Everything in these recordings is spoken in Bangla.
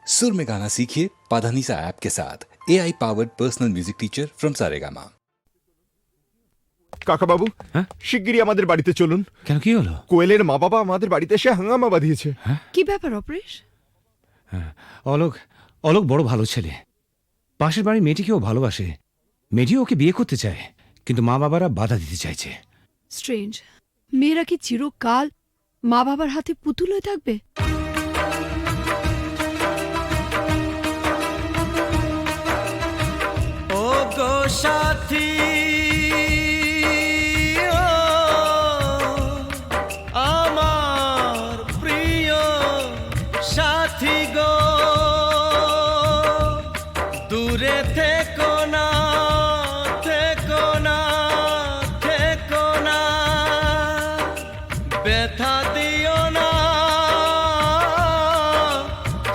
सुर में गाना सीखिए पाधानीसा ऐप के साथ AI powered personal music teacher from Saregama. কাকা বাবু, হ্যাঁ? শিগগিরই আমাদের বাড়িতে চলুন। কেন, কি হলো? কোয়েলের মা বাবা আমাদের বাড়িতে এসে হাঙ্গামা বাঁধিয়েছে। কি ব্যাপার অপরেশ? অলোক অলোক বড় ভালো ছেলে। পাশের বাড়ির মেয়েটিকেও ভালোবাসে। মেয়েটিও ওকে বিয়ে করতে চায়, কিন্তু মা বাবারা বাধা দিতে চাইছে। স্ট্রেঞ্জ। মেয়েরা কি চিরকাল মা বাবার হাতে পুতুল হয়ে থাকবে? ও গো সাথী, ও আমার প্রিয় সাথী গো, দূরে থেকো না, থেকো না, থেকো না, ব্যথা দিও না,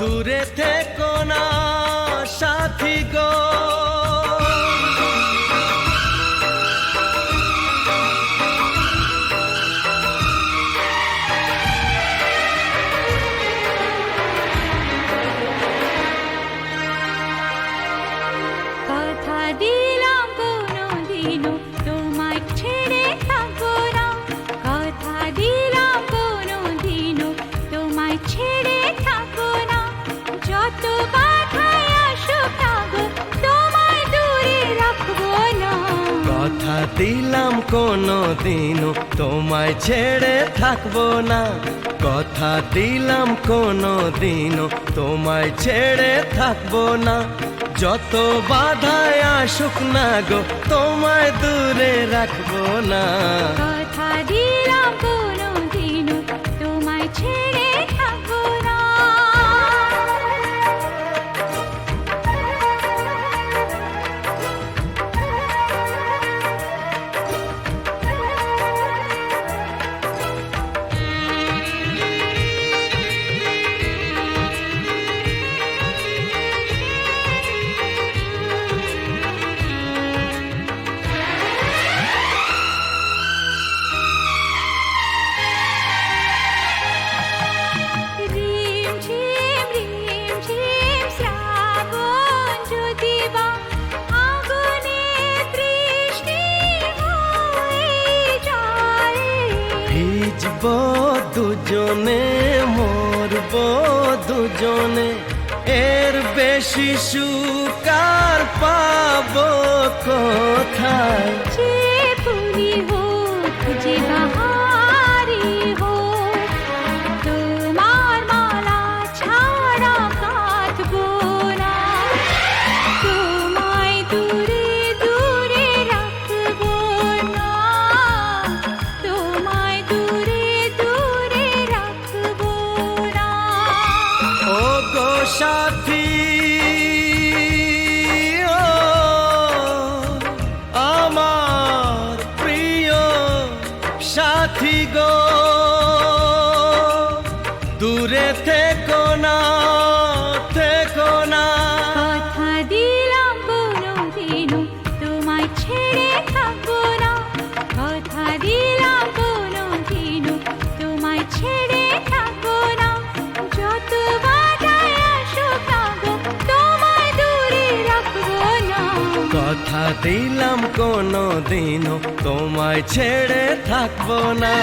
দূরে থেকো না সাথী গো। কথা দিলাম কোনোদিনও তোমায় ছেড়ে থাকবো না, কথা দিলাম কোনোদিনও তোমায় ছেড়ে থাকবো না, যত বাধাই আসুক না গো তোমায় দূরে রাখবো না। কথা দিলাম কোনোদিনও তোমায় ছেড়ে থাকবো না, কথা দিলাম কোনোদিনও তোমায় ছেড়ে থাকবো না, যত বাধায় আসুক না গো তোমায় দূরে রাখবো না। কথা দিলাম কোনোদিনও তোমায় ছেড়ে থাকবো না। রিমঝিম রিমঝিম শ্রাবণ যদি বা আগুনে বৃষ্টি হয়ে যায়, ভিজব দুজনে, মরব দুজনে, এর বেশি সুখ আর পাবো কোথায়। যে ফুলই হোক যে বাহারি হোক, তোমার মালা ছাড়া কাঁদবো না, তোমায় দূরে দূরে রাখবো না, তোমায় দূরে দূরে রাখবো না। ও গো সাথী, ও আমার প্রিয় সাথী গো, দূরে থেকো না, থেকো না। কথা দিলাম কোনোদিনও তোমায় ছেড়ে থাকবো না, কথা দিলাম কোনোদিনও তোমায় ছেড়ে থাকবো না, যত বাধাই আসুক না গো তোমায় দূরে রাখবো না। কথা দিলাম কোনোদিনও তোমায় ছেড়ে থাকবো না।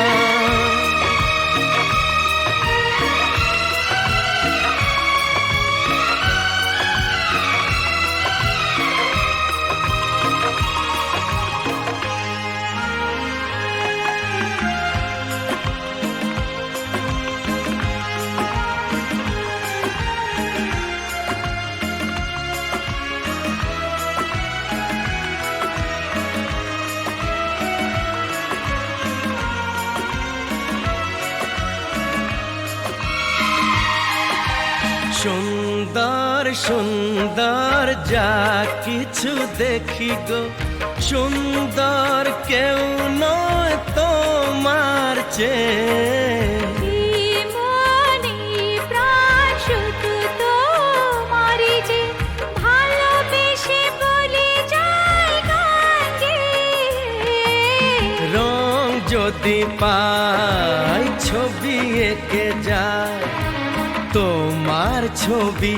সুন্দর সুন্দর যা কিছু দেখি গো, সুন্দর কেউ নয় তোমার চেয়ে। এই মনে প্রাণ শুধু তোমারই যে, ভালোবেসে বলে যায় গান গেয়ে। রং যদি পাই ছবি এঁকে যায়, তোমার ছবি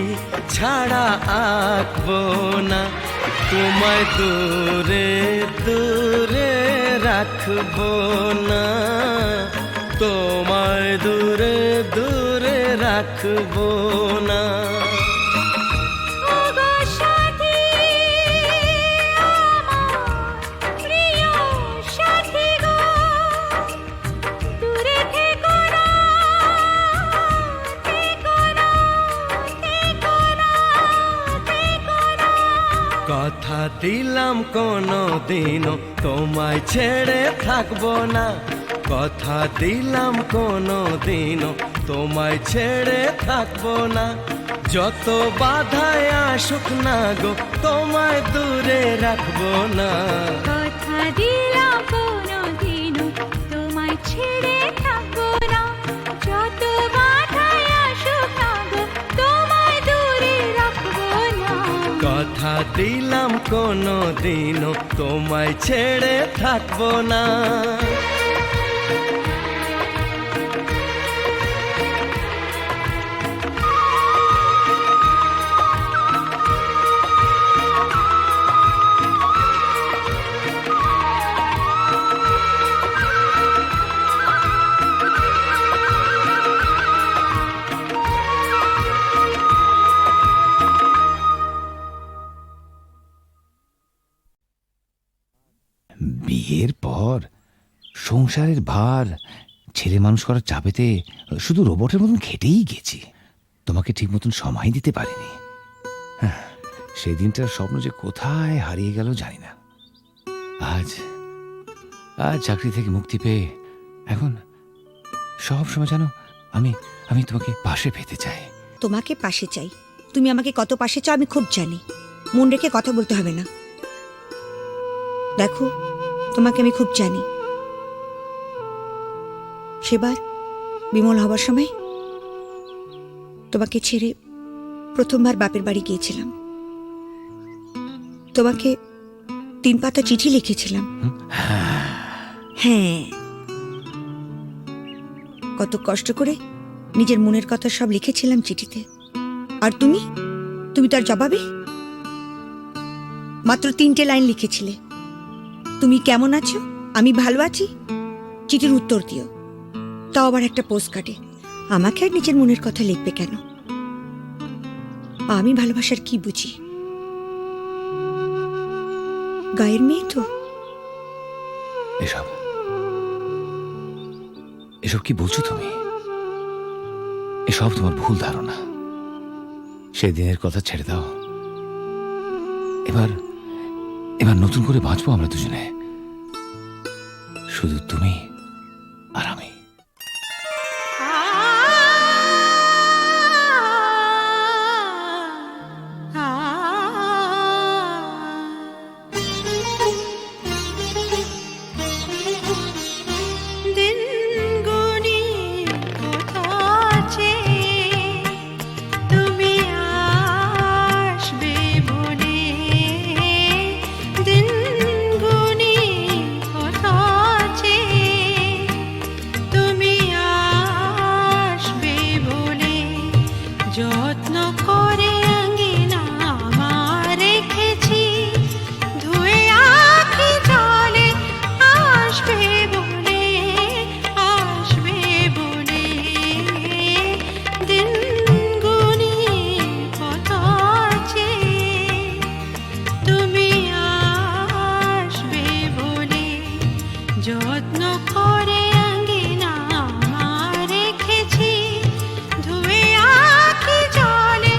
ছাড়া আঁকবো না, তোমায় দূরে দূরে রাখবো না, তোমায় দূরে দূরে রাখবো না। ওগো সাথী, আমার প্রিয় সাথী গো, দূরে থেকো না, থেকো না, থেকো না, থেকো না। কথা দিলাম কোনো দিনও তোমায় ছেড়ে থাকবো না, কথা দিলাম কোনো দিনও তোমায় ছেড়ে থাকবো না, যত বাধায় আসুক না গো তোমায় দূরে রাখবো না। কথা দিলাম কোনোদিনও তোমায় ছেড়ে থাকবো না, যত বাধাই আসুক না গো তোমায় দূরে রাখবো না। কথা দিলাম কোনো দিনও তোমায় ছেড়ে থাকবো না। বিয়ের পর সংসারের ভার ছেলে মানুষ করার চাপেতে শুধু রোবটের মতন খেটেই গেছি, তোমাকে ঠিক মতন সময় দিতে পারিনি। হ্যাঁ, সেদিনটার স্বপ্ন যে কোথায় হারিয়ে গেল জানি না। আজ আজ চাকরি থেকে মুক্তি পেয়ে এখন সব সময় জানো আমি আমি তোমাকে পাশে পেতে চাই। তোমাকে পাশে চাই, তুমি আমাকে কত পাশে চাও আমি খুব জানি, মন রেখে কথা বলতে হবে না। দেখো, তোমাকে আমি খুব জানি। সেবার বিমল হবার সময় তোমাকে ছেড়ে প্রথমবার বাপের বাড়ি গিয়েছিলাম, তোমাকে 3 পাতা চিঠি লিখেছিলাম। হ্যাঁ, কত কষ্ট করে নিজের মনের কথা সব লিখেছিলাম চিঠিতে। আর তুমি তার জবাবে মাত্র 3টে লাইন লিখেছিলে, তুমি কেমন আছো, আমি ভালো আছি, চিঠির উত্তর দিও, তাও আবার একটা পোস্ট কার্ডে। আমাকে আর নিজের মনের কথা লিখবে কেন? আমি ভালোবাসার কি বুঝি? গায়ের মেয়ে তো। এসব এসব কি বলছো তুমি? এসব তোমার ভুল ধারণা। সেদিনের কথা ছেড়ে দাও, এবার এবার নতুন করে বাঁচবো আমরা দুজনে, শুধু তুমি আর আমি। যত্ন করে আঙ্গিনা আমার রেখেছি, ধুয়ে আখি জলে আসবে বলে, আসবে বলে। দিন গুনি কত আছে, তুমি আসবে বলে, যত্ন করে আঙ্গিনা আমার রেখেছি, ধুয়ে আখি জলে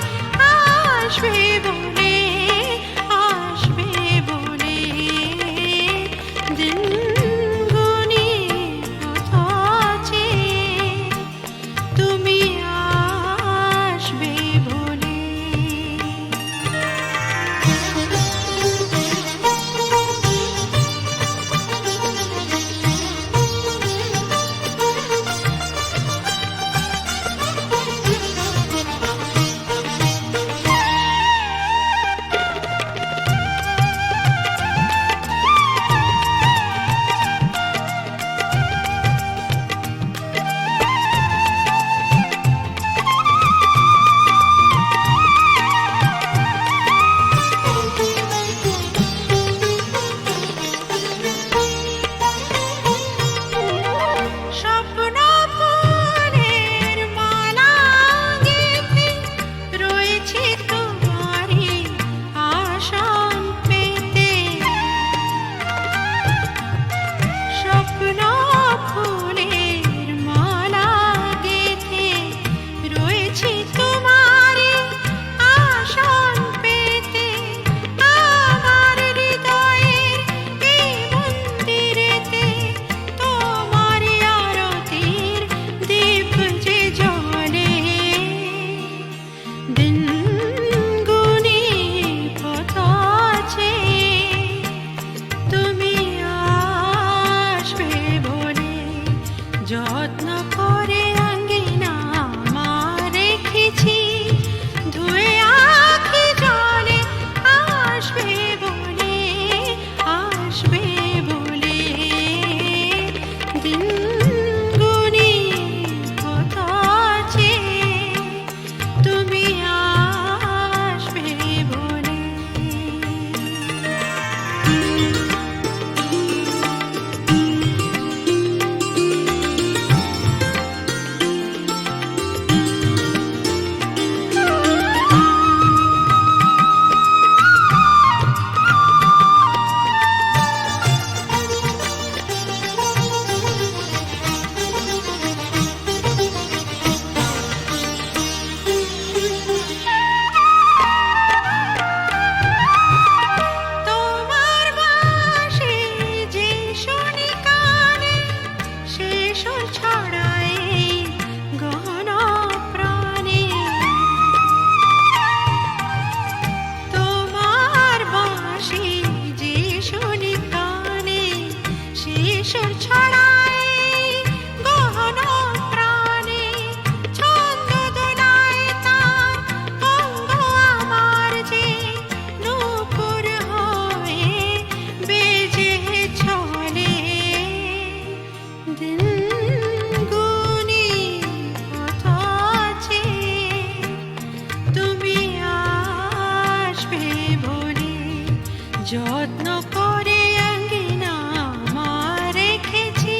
যত্ন করে আঙ্গিনা আমার রেখেছি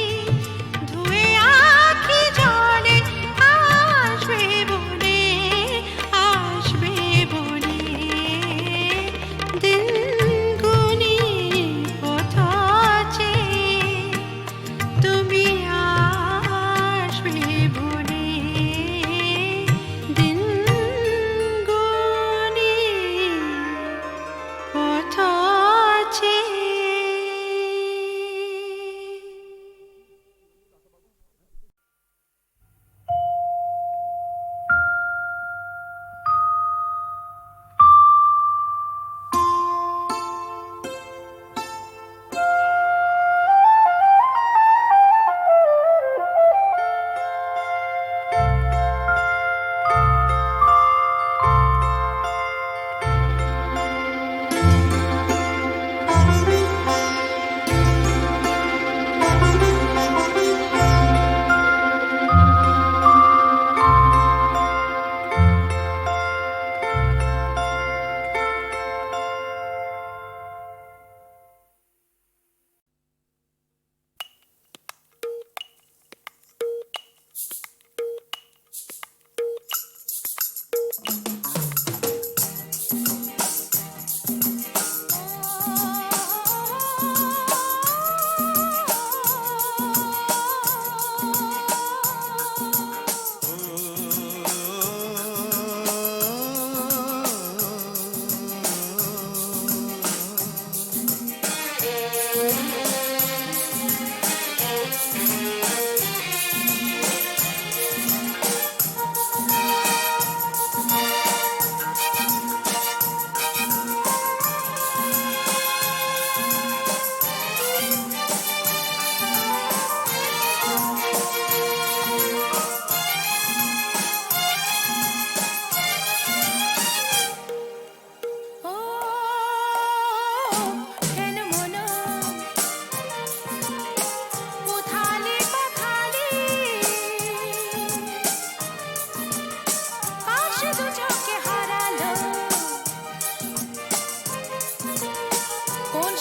ধুয়ে আখি জলে আসবে বনে দিন গুনি পথ চেয়ে তুমি আসবে বনে দিন গুনি পথ চেয়ে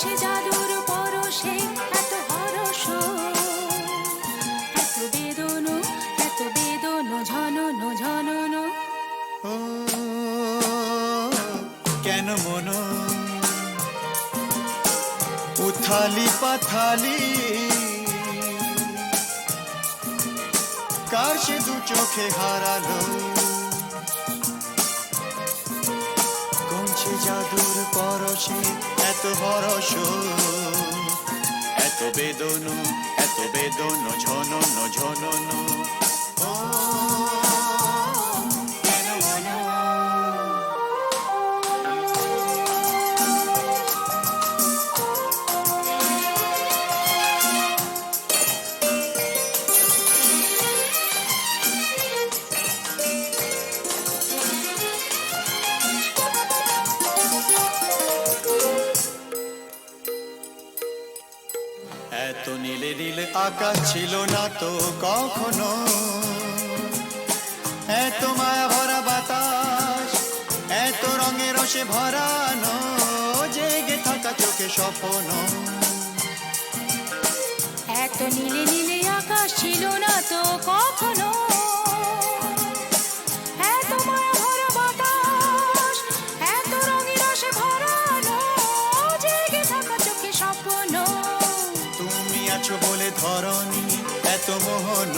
সে জাদুর পরশে এত হরস এত বেদন ঝনন ঝনন কেন মন উথালি পাথালি কার সে দু চোখে হারালো কোন সে জাদুর পরশে এত হরস এত বেদন ঝনন ঝনন ও কেন মন এত নীলে নীল আকাশ ছিল না তো কখনো এত মায়া ভরা বাতাস এত রঙে রসে ভরানো জেগে থাকা চোখে স্বপ্ন এত নীলে নীলে আকাশ ছিল না তো কখনো এত মায়া ভরা বাতাস এত রঙে রসে ভরানো জেগে থাকা চোখে স্বপ্ন তুমি আছো বলে ধরনি এত মোহন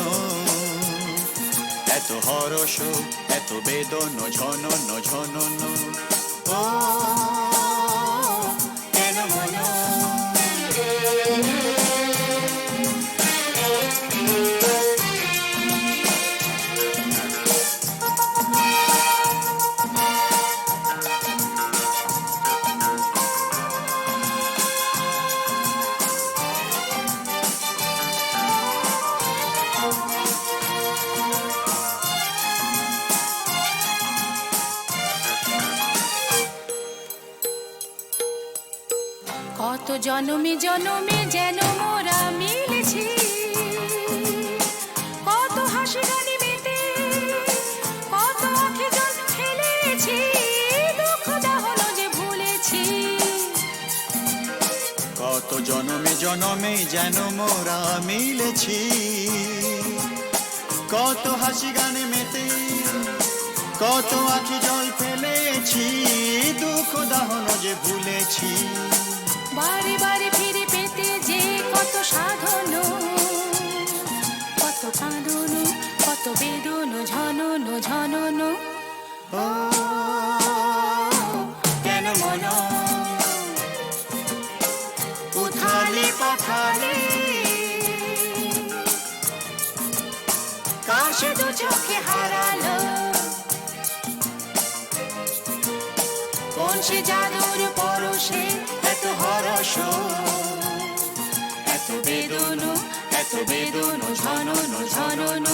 এত হরস এত বেদন ঝনন ঝনন ও কেন মন কত জনমে জনমে যেন মোরা মিলেছি কত হাসি গানে মেতে কত আঁখি জল ফেলেছি দুঃখ দাহন যে ভুলেছি জনমে জনমে যেন মোরা মিলেছি, কত হাসি গানে মেতে কত আখি জল ফেলেছি, দুঃখ দাহন যে ভুলেছি। বারে বারে ফিরে পেতে যে কত সাধন, কত কাঁদন, কত বেদন, ঝনন ঝনন। ও কেন মন উথালে পাথালে, কাশে দু চোখে হারালো, কোন সে জাদুর পরশে এত হরস, এত বেদন, এত বেদন, ঝনন ঝনন।